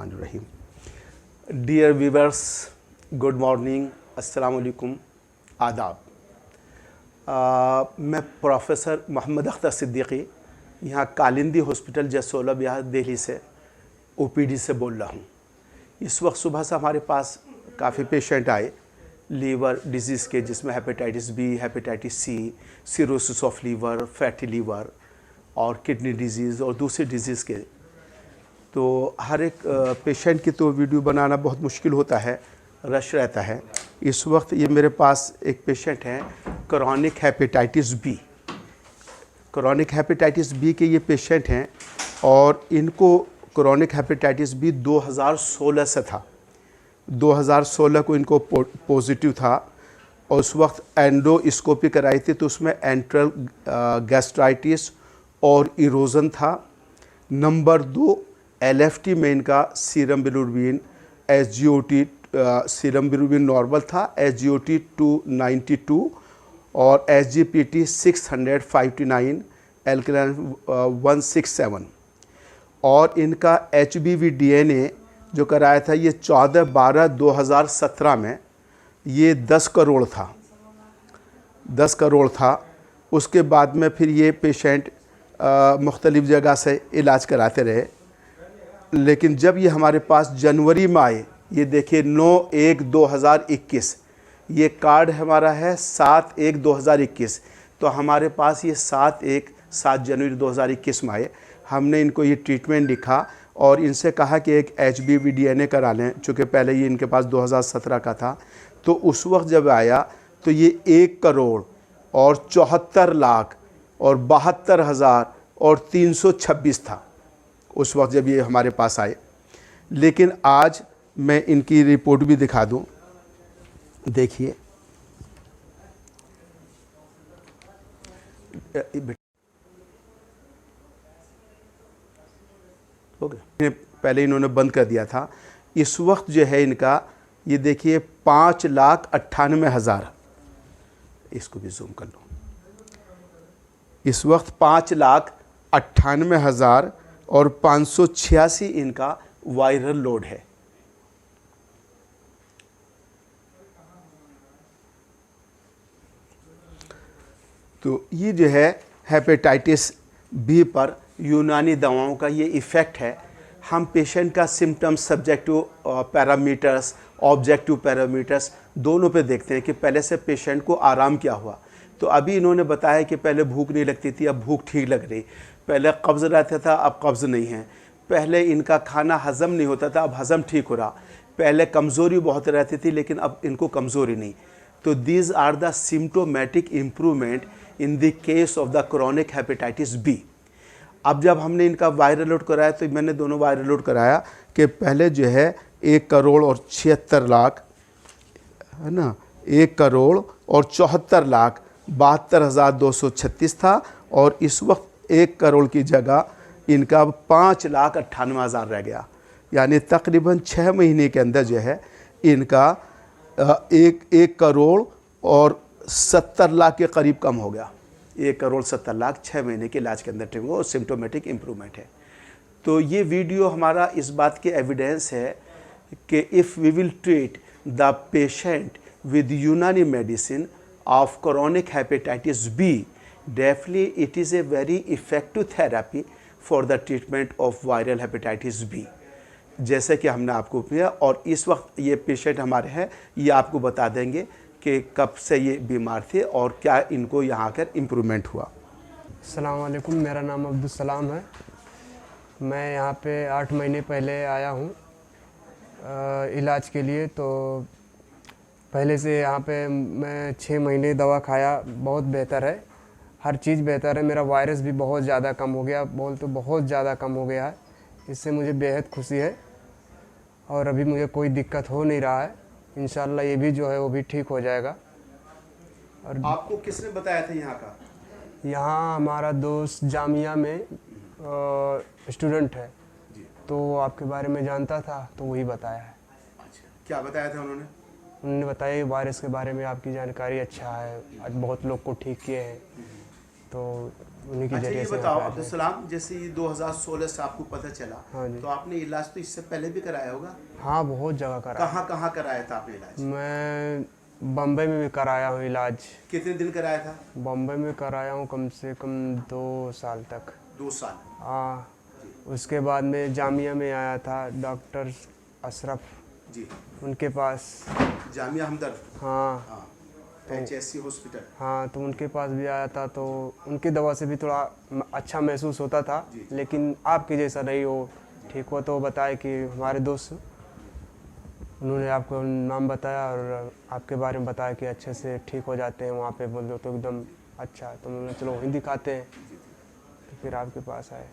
बिस्मिल्लाहिर्रहमानिर्रहीम। Dear viewers, good morning, अस्सलाम वालेकुम, आदाब। मैं प्रोफेसर मोहम्मद अख्तर सिद्दीकी यहाँ कालिंदी हॉस्पिटल जसोला बिहार दिल्ली से ओपीडी से बोल रहा हूँ। इस वक्त सुबह से हमारे पास काफ़ी पेशेंट आए लीवर डिजीज़ के, जिसमें hepatitis B, hepatitis C, cirrhosis of liver, fatty liver और किडनी डिजीज़ और दूसरी डिजीज़ के। तो हर एक पेशेंट की तो वीडियो बनाना बहुत मुश्किल होता है, रश रहता है। इस वक्त ये मेरे पास एक पेशेंट हैं chronic hepatitis B. Chronic hepatitis B के ये पेशेंट हैं और इनको क्रॉनिक हेपेटाइटिस बी 2016 से था। 2016 को इनको पॉजिटिव था और उस वक्त एंडोस्कोपी कराई थी, तो उसमें एंट्रल गैस्ट्राइटिस और इरोजन था। नंबर 2 LFT में इनका serum bilirubin SGOT serum bilirubin normal था, SGOT 292 और SGPT 659, एल्कलाइन 167। और इनका HBV DNA जो कराया था ये 14/12/2017 में, ये 10 करोड़ था, 10 करोड़ था। उसके बाद में फिर ये पेशेंट मुख्तलिफ़ जगह से इलाज कराते रहे, लेकिन जब ये हमारे पास जनवरी में आए, ये देखिए 9/1/2021, ये कार्ड हमारा है 7/1/2021, तो हमारे पास ये 7 जनवरी 2021 में आए। हमने इनको ये ट्रीटमेंट लिखा और इनसे कहा कि एक HBV DNA करा लें, चूँकि पहले ये इनके पास 2017 का था। तो उस वक्त जब आया तो ये 1 करोड़ और 74 लाख और 72,000 और 326 था उस वक्त जब ये हमारे पास आए। लेकिन आज मैं इनकी रिपोर्ट भी दिखा दूं, देखिए। हो गया, पहले इन्होंने बंद कर दिया था। इस वक्त जो है इनका, ये देखिए 5,98,000, इसको भी जूम कर लो। इस वक्त 5,98,000 और 586 इनका वायरल लोड है। तो ये जो है हेपेटाइटिस बी पर यूनानी दवाओं का ये इफ़ेक्ट है। हम पेशेंट का symptoms, subjective parameters, objective parameters दोनों पे देखते हैं कि पहले से पेशेंट को आराम क्या हुआ। तो अभी इन्होंने बताया कि पहले भूख नहीं लगती थी, अब भूख ठीक लग रही। पहले कब्ज़ रहता था, अब कब्ज़ नहीं है। पहले इनका खाना हज़म नहीं होता था, अब हज़म ठीक हो रहा। पहले कमज़ोरी बहुत रहती थी, लेकिन अब इनको कमज़ोरी नहीं। तो these are the symptomatic improvement in the case of the chronic hepatitis B. अब जब हमने इनका वायरल लोड कराया, तो मैंने दोनों वायरल लोड कराया कि पहले जो है 1 करोड़ और 76 लाख, है ना, 1 करोड़ और 74 लाख 72,236 था, और इस वक्त 1 करोड़ की जगह इनका 5,98,000 रह गया। यानी तकरीबन 6 महीने के अंदर जो है इनका 1 करोड़ और 70 लाख के करीब कम हो गया। 1 करोड़ 70 लाख 6 महीने के इलाज के अंदर ठीक हो, और सिम्टोमेटिक इम्प्रूवमेंट है। तो ये वीडियो हमारा इस बात के एविडेंस है कि if we will treat the patient with Unani medicine of chronic hepatitis B, definitely it is a very effective therapy for the treatment of viral hepatitis B, जैसे कि हमने आपको किया। और इस वक्त ये पेशेंट हमारे हैं, ये आपको बता देंगे कि कब से ये बीमार थे और क्या इनको यहाँ आकर इम्प्रूवमेंट हुआ। अस्सलाम वालेकुम, मेरा नाम अब्दुल सलाम है। मैं यहाँ पे 8 महीने पहले आया हूँ इलाज के लिए। तो पहले से यहाँ पे मैं 6 महीने दवा खाया, बहुत बेहतर है, हर चीज़ बेहतर है। मेरा वायरस भी बहुत ज़्यादा कम हो गया, बोल तो बहुत ज़्यादा कम हो गया है। इससे मुझे बेहद खुशी है और अभी मुझे कोई दिक्कत हो नहीं रहा है। इंशाल्लाह ये भी जो है वो भी ठीक हो जाएगा। और आपको किसने बताया था यहाँ का? यहाँ हमारा दोस्त जामिया में स्टूडेंट है, तो वो आपके बारे में जानता था, तो वही बताया है। अच्छा, क्या बताया था उन्होंने? उन्होंने बताया वायरस के बारे में आपकी जानकारी अच्छा है, आज बहुत लोग को ठीक किए हैं, तो उन्हीं के अच्छा जरिए ये से बताओ यहाँ पे अब्दुल सलाम, जैसे ये 2016 से आपको पता चला, हाँ जी। तो आपने इलाज तो इससे पहले भी कराया होगा? हाँ, बहुत जगह करा। कहाँ कहाँ कराया था आपने इलाज? मैं बम्बई में भी कराया हूँ इलाज। कितने दिन कराया था? बम्बई में कराया हूँ कम से कम 2 साल तक। 2 साल। हाँ, जी उसके बाद में जामिया में आया था डॉक्टर अशरफ, जी। उनके पास। जामिया हमदर्द। हाँ। हाँ, तो HSC हॉस्पिटल। हाँ, तो उनके पास भी आया था, तो उनकी दवा से भी थोड़ा अच्छा महसूस होता था, जी। लेकिन आपके जैसा नहीं हो ठीक हो। तो बताए कि हमारे दोस्त, उन्होंने आपको नाम बताया और आपके बारे में बताया कि अच्छे से ठीक हो जाते हैं वहाँ पे, बोल दो तो एकदम अच्छा। तो मैंने चलो वहीं दिखाते हैं, तो फिर आपके पास आए।